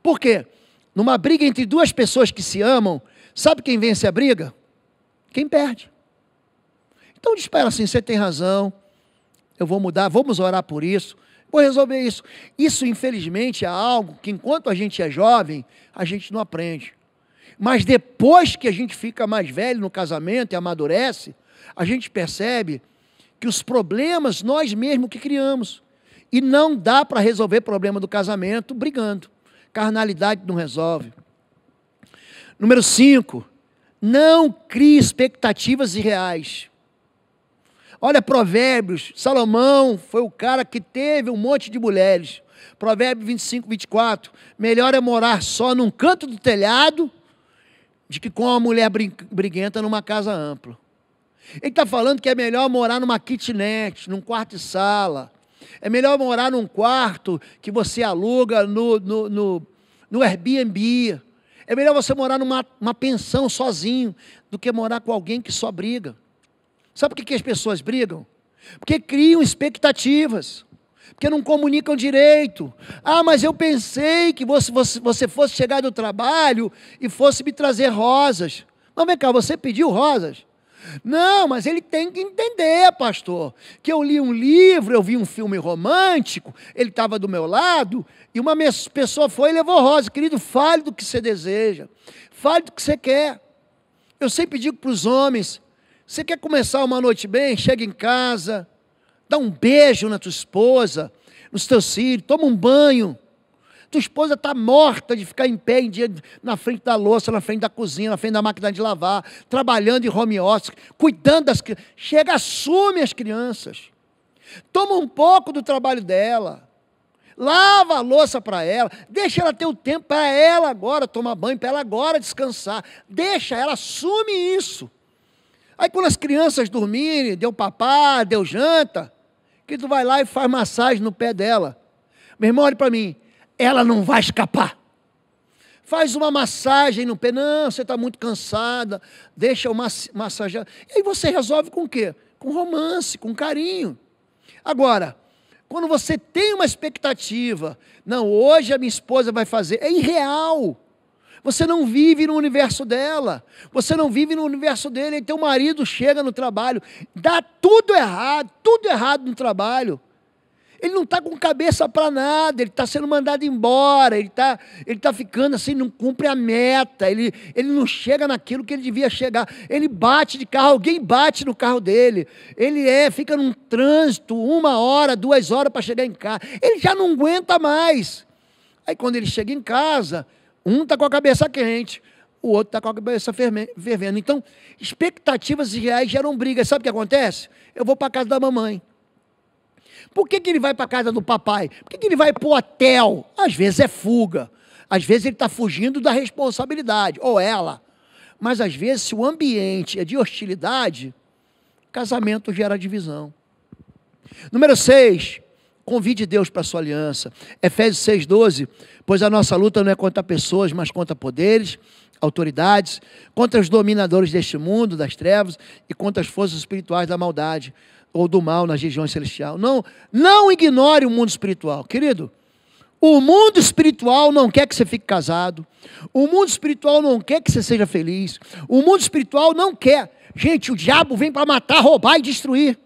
Por quê? Numa briga entre duas pessoas que se amam, sabe quem vence a briga? Quem perde. Então diz para ela assim: você tem razão, eu vou mudar, vamos orar por isso, vou resolver isso. Isso, infelizmente, é algo que enquanto a gente é jovem, a gente não aprende. Mas depois que a gente fica mais velho no casamento e amadurece, a gente percebe que os problemas nós mesmos que criamos. E não dá para resolver problema do casamento brigando. Carnalidade não resolve. Número 5, não crie expectativas irreais. Olha, Provérbios, Salomão foi o cara que teve um monte de mulheres. Provérbios 25, 24, melhor é morar só num canto do telhado, de que com uma mulher briguenta numa casa ampla. Ele está falando que é melhor morar numa kitnet, num quarto e sala. É melhor morar num quarto que você aluga no Airbnb. É melhor você morar numa pensão sozinho do que morar com alguém que só briga. Sabe por que as pessoas brigam? Porque criam expectativas, porque não comunicam direito. Ah, mas eu pensei que você fosse chegar do trabalho e fosse me trazer rosas. Mas vem cá, você pediu rosas? Não, mas ele tem que entender, pastor, que eu li um livro, eu vi um filme romântico, ele estava do meu lado, e uma pessoa foi e levou rosa. Querido, fale do que você deseja, fale do que você quer. Eu sempre digo para os homens: você quer começar uma noite bem? Chega em casa, dá um beijo na tua esposa, nos teus filhos, toma um banho. Tua esposa está morta de ficar em pé na frente da louça, na frente da cozinha, na frente da máquina de lavar, trabalhando em home office, cuidando das crianças. Chega, assume as crianças. Toma um pouco do trabalho dela. Lava a louça para ela. Deixa ela ter o tempo para ela agora tomar banho, para ela agora descansar. Deixa ela, assume isso. Aí quando as crianças dormirem, deu papá, deu janta, que tu vai lá e faz massagem no pé dela. Meu irmão, olha para mim. Ela não vai escapar. Faz uma massagem no pé. Não, você está muito cansada. Deixa eu massagear. E aí você resolve com o quê? Com romance, com carinho. Agora, quando você tem uma expectativa, não, hoje a minha esposa vai fazer, é irreal. Você não vive no universo dela. Você não vive no universo dele. E teu marido chega no trabalho, dá tudo errado no trabalho. Ele não está com cabeça para nada, ele está sendo mandado embora, ele tá ficando assim, não cumpre a meta, ele não chega naquilo que ele devia chegar, ele bate de carro, alguém bate no carro dele, ele fica num trânsito, 1 hora, 2 horas para chegar em casa, ele já não aguenta mais. Aí quando ele chega em casa, um está com a cabeça quente, o outro está com a cabeça fervendo. Então, expectativas irreais geram brigas. Sabe o que acontece? Eu vou para a casa da mamãe. Por que ele vai para a casa do papai? Por que ele vai para o hotel? Às vezes é fuga. Às vezes ele está fugindo da responsabilidade, ou ela. Mas às vezes, se o ambiente é de hostilidade, casamento gera divisão. Número 6, convide Deus para a sua aliança. Efésios 6,12, pois a nossa luta não é contra pessoas, mas contra poderes, autoridades, contra os dominadores deste mundo, das trevas, e contra as forças espirituais da maldade, ou do mal nas regiões celestiais. Não ignore o mundo espiritual. Querido, o mundo espiritual não quer que você fique casado. O mundo espiritual não quer que você seja feliz. O mundo espiritual não quer. Gente, o diabo vem para matar, roubar e destruir.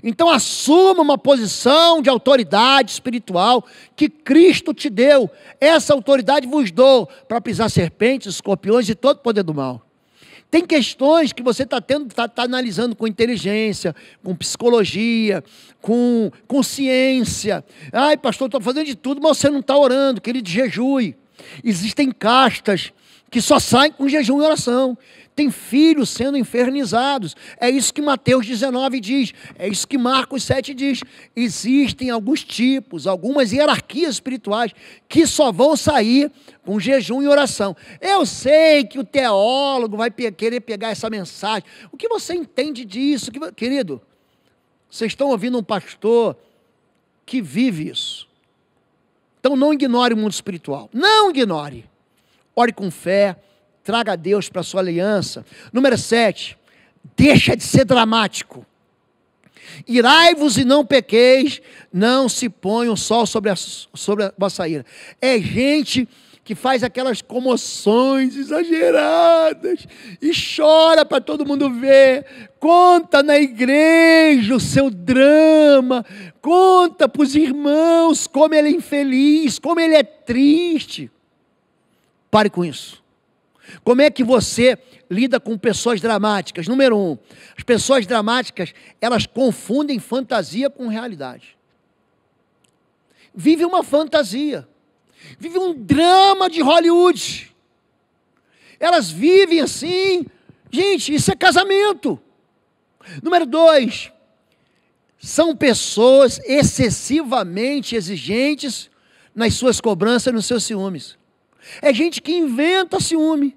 Então assuma uma posição de autoridade espiritual que Cristo te deu. Essa autoridade vos dou para pisar serpentes, escorpiões e todo o poder do mal. Tem questões que você está analisando com inteligência, com psicologia, com ciência. Ai, pastor, estou fazendo de tudo, mas você não está orando, querido, jejue. Existem castas que só saem com jejum e oração. Tem filhos sendo infernizados. É isso que Mateus 19 diz. É isso que Marcos 7 diz. Existem alguns tipos, algumas hierarquias espirituais que só vão sair com jejum e oração. Eu sei que o teólogo vai querer pegar essa mensagem. O que você entende disso? Querido, vocês estão ouvindo um pastor que vive isso. Então não ignore o mundo espiritual. Não ignore. Ore com fé. Traga Deus para a sua aliança. Número 7, deixa de ser dramático. Irai-vos e não pequeis, não se põe o sol sobre a vossa ira. É gente que faz aquelas comoções exageradas e chora para todo mundo ver, conta na igreja o seu drama, conta para os irmãos como ele é infeliz, como ele é triste. Pare com isso. Como é que você lida com pessoas dramáticas? Número 1, as pessoas dramáticas, elas confundem fantasia com realidade. Vive uma fantasia. Vive um drama de Hollywood. Elas vivem assim. Gente, isso é casamento. Número 2, são pessoas excessivamente exigentes nas suas cobranças, nos seus ciúmes. É gente que inventa ciúme.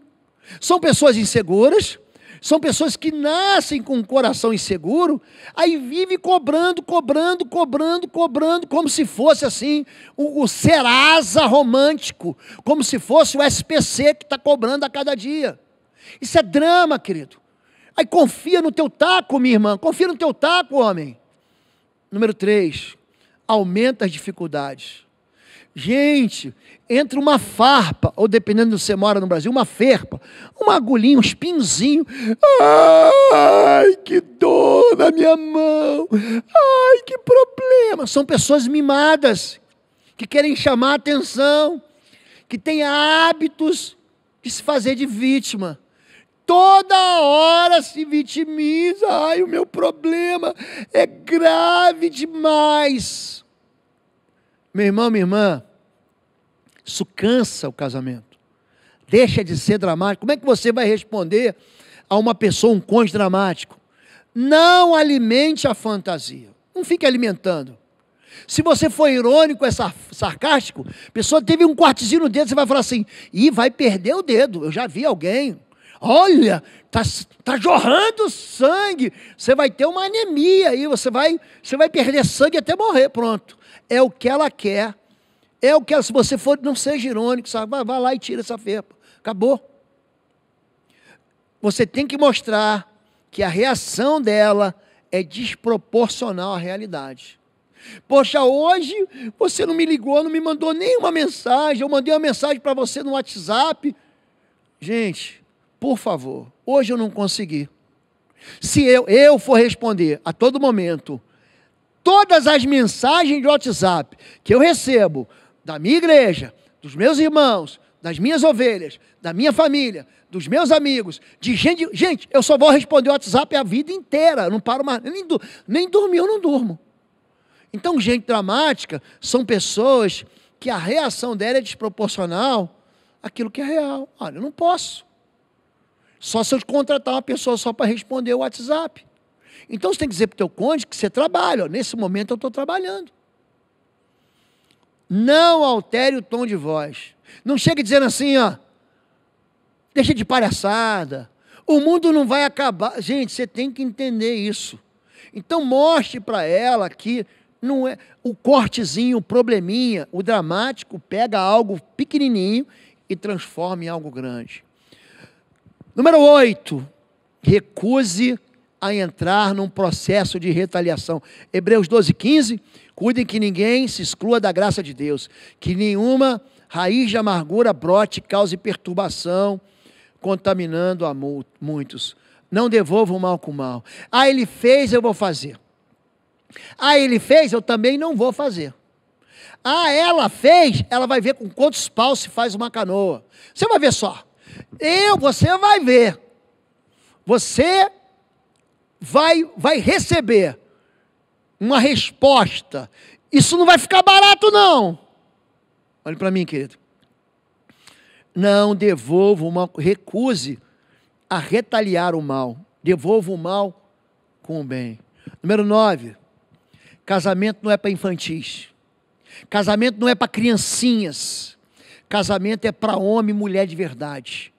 São pessoas inseguras, são pessoas que nascem com um coração inseguro, aí vive cobrando, como se fosse assim, o Serasa romântico, como se fosse o SPC que está cobrando a cada dia. Isso é drama, querido. Aí confia no teu taco, minha irmã, confia no teu taco, homem. Número 3, aumenta as dificuldades. Gente, entra uma farpa, ou dependendo de você mora no Brasil, uma ferpa, uma agulhinha, um espinhozinho. Ai, que dor na minha mão. Ai, que problema. São pessoas mimadas, que querem chamar a atenção, que têm hábitos de se fazer de vítima. Toda hora se vitimiza. Ai, o meu problema é grave demais. Meu irmão, minha irmã, isso cansa o casamento. Deixa de ser dramático. Como é que você vai responder a uma pessoa, um cônjuge dramático? Não alimente a fantasia. Não fique alimentando. Se você for irônico, sarcástico, a pessoa teve um cortezinho no dedo, você vai falar assim, ih, vai perder o dedo. Eu já vi alguém. Olha, tá jorrando sangue. Você vai ter uma anemia aí, você vai perder sangue até morrer, pronto. É o que ela quer. É o que ela, se você for, não seja irônico, sabe? Vai lá e tira essa ferpa. Acabou. Você tem que mostrar que a reação dela é desproporcional à realidade. Poxa, hoje você não me ligou, não me mandou nenhuma mensagem, eu mandei uma mensagem para você no WhatsApp. Gente, por favor, hoje eu não consegui. Se eu for responder a todo momento todas as mensagens de WhatsApp que eu recebo da minha igreja, dos meus irmãos, das minhas ovelhas, da minha família, dos meus amigos, de gente... Gente, eu só vou responder o WhatsApp a vida inteira, eu não paro mais, nem dormir eu não durmo. Então, gente dramática são pessoas que a reação dela é desproporcional àquilo que é real. Olha, eu não posso. Só se eu contratar uma pessoa só para responder o WhatsApp. Então você tem que dizer para o teu cônjuge que você trabalha. Ó, nesse momento eu estou trabalhando. Não altere o tom de voz. Não chegue dizendo assim, ó, deixa de palhaçada. O mundo não vai acabar. Gente, você tem que entender isso. Então mostre para ela que não é o cortezinho, o probleminha, o dramático pega algo pequenininho e transforma em algo grande. Número 8, recuse a entrar num processo de retaliação. Hebreus 12:15, cuidem que ninguém se exclua da graça de Deus, que nenhuma raiz de amargura brote e cause perturbação, contaminando a muitos. Não devolvam mal com mal. Ah, ele fez, eu vou fazer. Ah, ele fez, eu também não vou fazer. Ah, ela fez, ela vai ver com quantos paus se faz uma canoa. Você vai ver só. Você vai ver. Você vai receber uma resposta. Isso não vai ficar barato, não. Olhe para mim, querido. Não devolva o mal, recuse a retaliar o mal. Devolva o mal com o bem. Número 9, casamento não é para infantis. Casamento não é para criancinhas. Casamento é para homem e mulher de verdade.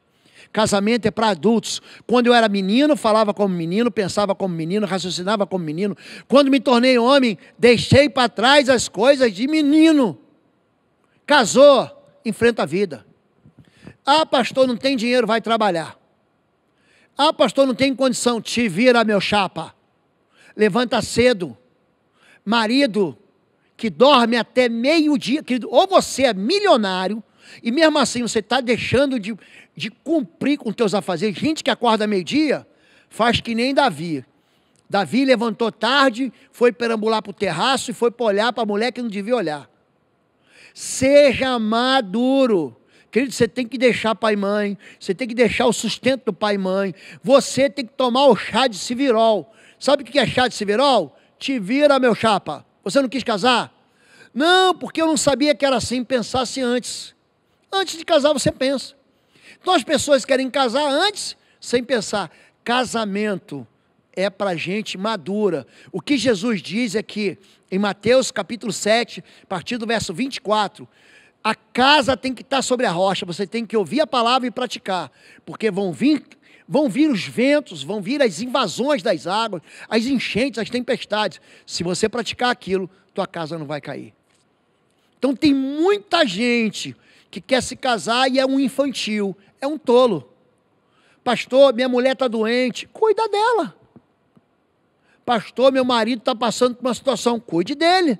Casamento é para adultos. Quando eu era menino, falava como menino, pensava como menino, raciocinava como menino. Quando me tornei homem, deixei para trás as coisas de menino. Casou, enfrenta a vida. Ah, pastor, não tem dinheiro, vai trabalhar. Ah, pastor, não tem condição, te vira, meu chapa. Levanta cedo. Marido que dorme até meio-dia, querido, ou você é milionário, e mesmo assim você está deixando de cumprir com teus afazeres. Gente que acorda meio-dia, faz que nem Davi. Davi levantou tarde, foi perambular para o terraço e foi para olhar para a mulher que não devia olhar. Seja maduro. Querido, você tem que deixar pai e mãe, você tem que deixar o sustento do pai e mãe, você tem que tomar o chá de civirol. Sabe o que é chá de civirol? Te vira, meu chapa. Você não quis casar? Não, porque eu não sabia que era assim. Pensasse antes. Antes de casar você pensa. Então as pessoas querem casar antes, sem pensar. Casamento é para gente madura. O que Jesus diz é que, em Mateus capítulo 7, a partir do verso 24, a casa tem que estar sobre a rocha, você tem que ouvir a palavra e praticar, porque vão vir os ventos, vão vir as invasões das águas, as enchentes, as tempestades. Se você praticar aquilo, tua casa não vai cair. Então tem muita gente que quer se casar e é um infantil, é um tolo. Pastor, minha mulher está doente, cuida dela. Pastor, meu marido está passando por uma situação, cuide dele.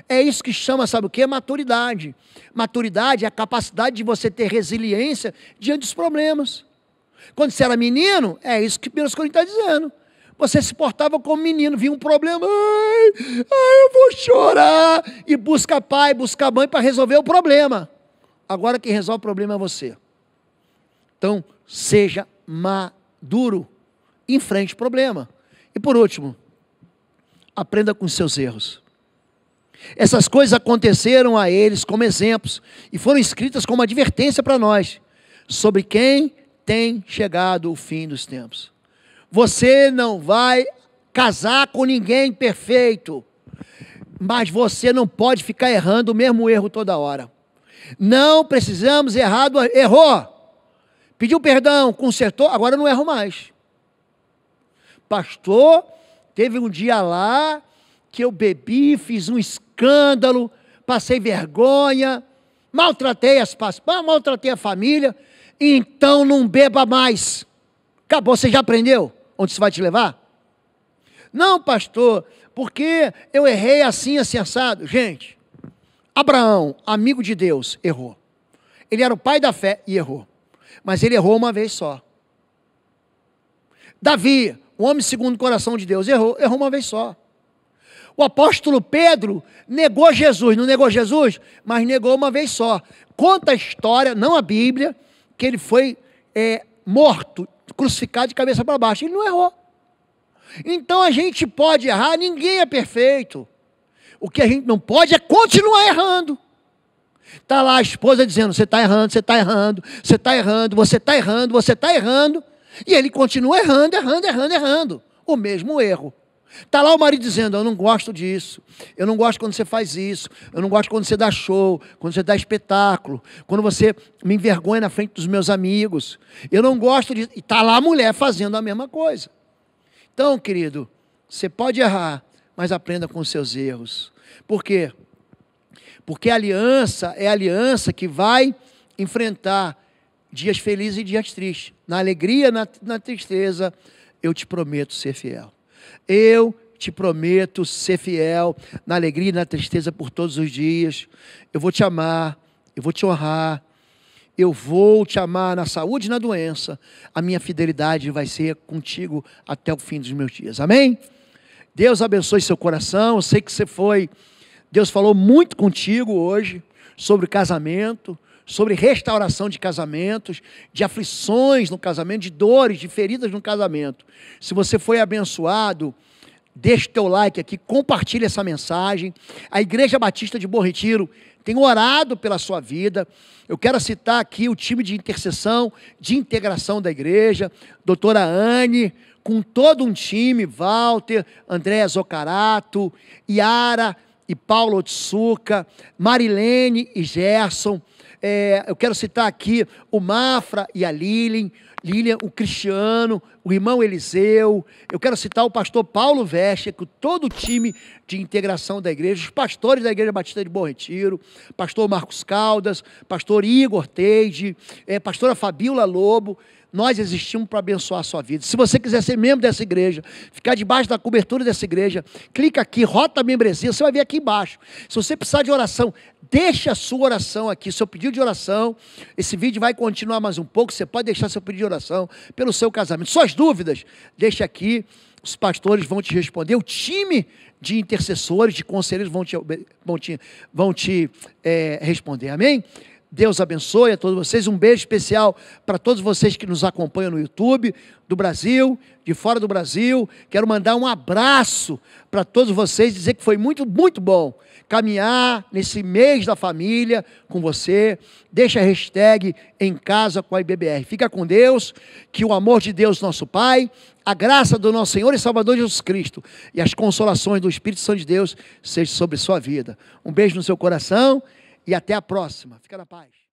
É isso que chama, sabe o quê? Maturidade. Maturidade é a capacidade de você ter resiliência diante dos problemas. Quando você era menino, é isso que 1 Coríntios está dizendo. Você se portava como menino, vinha um problema, eu vou chorar. E busca pai, busca mãe para resolver o problema. Agora quem resolve o problema é você. Então, seja maduro, enfrente o problema. E por último, aprenda com os seus erros. Essas coisas aconteceram a eles como exemplos e foram escritas como advertência para nós, sobre quem tem chegado o fim dos tempos. Você não vai casar com ninguém perfeito, mas você não pode ficar errando o mesmo erro toda hora. Não precisamos errar, errou, pediu perdão, consertou, agora não erro mais. Pastor, teve um dia lá que eu bebi, fiz um escândalo, passei vergonha, maltratei a família, então não beba mais. Acabou, você já aprendeu onde isso vai te levar? Não, pastor, porque eu errei assim, assim, assado. Gente, Abraão, amigo de Deus, errou. Ele era o pai da fé e errou. Mas ele errou uma vez só. Davi, o homem segundo o coração de Deus, errou uma vez só. O apóstolo Pedro negou Jesus, não negou Jesus, mas negou uma vez só. Conta a história, não a Bíblia, que ele foi morto, crucificado de cabeça para baixo. Ele não errou. Então a gente pode errar, ninguém é perfeito. O que a gente não pode é continuar errando. Está lá a esposa dizendo, você está errando, você está errando, você está errando, você está errando, você está errando. E ele continua errando. O mesmo erro. Está lá o marido dizendo, eu não gosto disso, eu não gosto quando você faz isso, eu não gosto quando você dá show, quando você dá espetáculo, quando você me envergonha na frente dos meus amigos, eu não gosto disso. E está lá a mulher fazendo a mesma coisa. Então, querido, você pode errar, mas aprenda com os seus erros. Por quê? Porque a aliança é a aliança que vai enfrentar dias felizes e dias tristes. Na alegria, na tristeza, eu te prometo ser fiel. Eu te prometo ser fiel na alegria e na tristeza por todos os dias. Eu vou te amar, eu vou te honrar, eu vou te amar na saúde e na doença. A minha fidelidade vai ser contigo até o fim dos meus dias. Amém? Deus abençoe seu coração. Eu sei que Deus falou muito contigo hoje sobre casamento, sobre restauração de casamentos, de aflições no casamento, de dores, de feridas no casamento. Se você foi abençoado, deixa o teu like aqui, compartilha essa mensagem. A Igreja Batista de Bom Retiro tem orado pela sua vida. Eu quero citar aqui o time de intercessão, de integração da igreja, doutora Anne, com todo um time, Walter, Andréa Zoccarato, Yara e Paulo Otsuka, Marilene e Gerson. Eu quero citar aqui o Mafra e a Lilian, o Cristiano, o irmão Eliseu. Eu quero citar o pastor Paulo Veste, com todo o time de integração da igreja, os pastores da Igreja Batista de Bom Retiro, pastor Marcos Caldas, pastor Igor Teide, pastora Fabíola Lobo. Nós existimos para abençoar a sua vida. Se você quiser ser membro dessa igreja, ficar debaixo da cobertura dessa igreja, clica aqui, rota a membresia, você vai ver aqui embaixo. Se você precisar de oração, deixa a sua oração aqui, seu pedido de oração. Esse vídeo vai continuar mais um pouco, você pode deixar seu pedido de oração pelo seu casamento. Suas dúvidas, deixa aqui, os pastores vão te responder, o time de intercessores, de conselheiros vão te responder, amém? Deus abençoe a todos vocês, um beijo especial para todos vocês que nos acompanham no YouTube, do Brasil, de fora do Brasil. Quero mandar um abraço para todos vocês, dizer que foi muito, muito bom caminhar nesse mês da família com você. Deixa a hashtag em casa com a IBBR. Fica com Deus, que o amor de Deus, nosso Pai, a graça do nosso Senhor e Salvador Jesus Cristo e as consolações do Espírito Santo de Deus sejam sobre sua vida. Um beijo no seu coração. E até a próxima. Fica na paz.